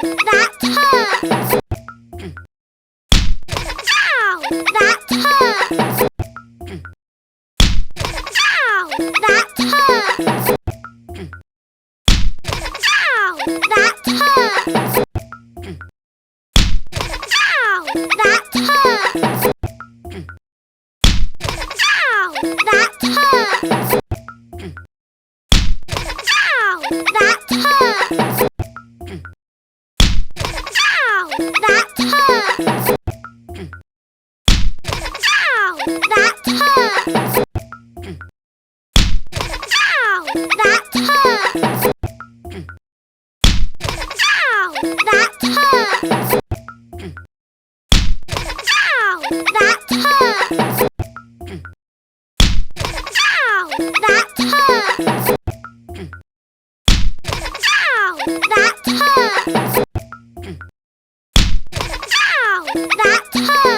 that hurts. Ow, that hurts. Ow, that hurts. Ow, that hurts. Ow, that hurts. Ow, that hurts. Ow, that hurts. Ow, that hurts. Ow, that hurts. Ow, that hurts. Ow, that hurts. Ow, that hurts. Ow, that hurts. Ow, that hurts. Ow, that hurts.